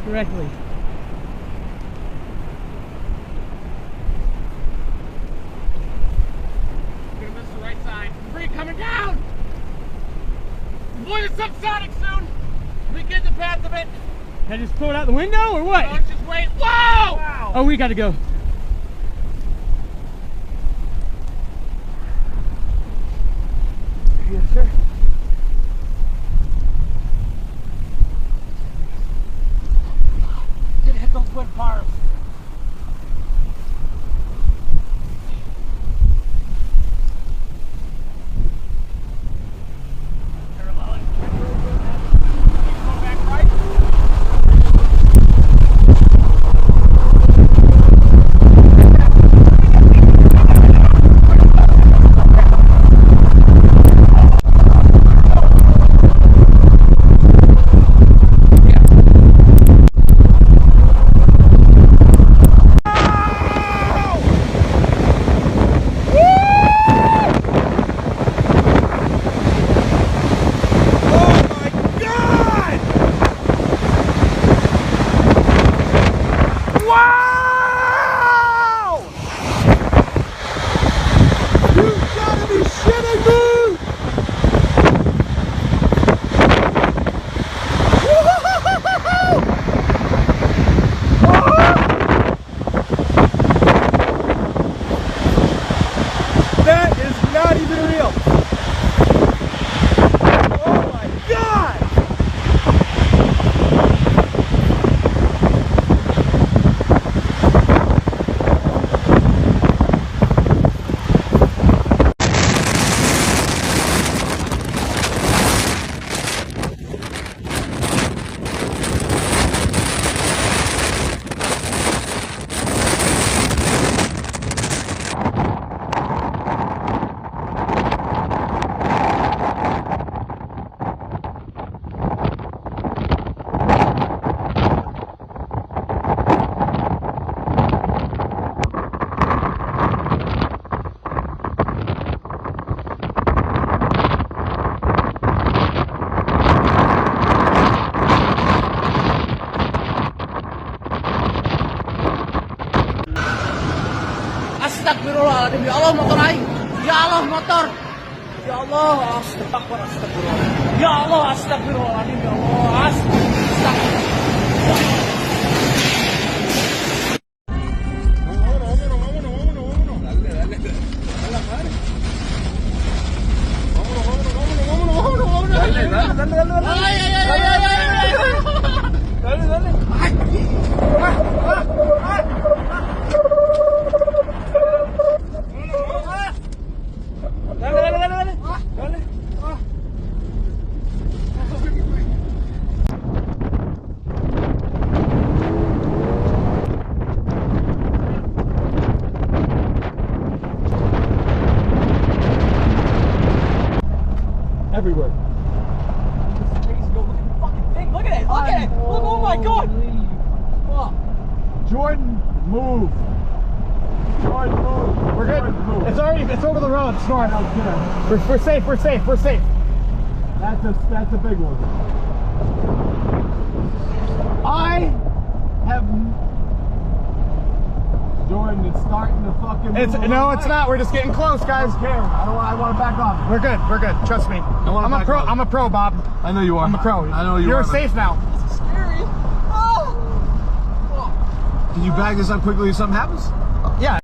correctly. Gonna miss the right side. Free coming down! Boy, it's subsonic soon! We get the path of it. Can I just throw it out the window or what? No, just wait. Whoa! Wow. Oh, we gotta go. Yes, sir. Gonna hit those wood bars. Astagfirullahaladzim, ya Allah motor aing. Ya Allah motor. Ya Allah, astagfirullah. Ya Allah, astagfirullahaladzim, ya Allah. Astagfirullah. Everywhere. This is crazy. Look at the fucking thing. Look at it. Look at it. Look, oh my God. Oh. Jordan, move. Jordan, move. We're good. Move. It's over the road. It's north. We're safe. We're safe. We're safe. That's a big one. I have. Jordan, it's starting to fucking move. No, it's not. We're just getting close, guys. I want to back off. We're good. We're good. Trust me. I'm a pro, Bob. I know you are. I'm a pro. I know you are. You're safe now. This is scary. Oh. Can you bag this up quickly if something happens?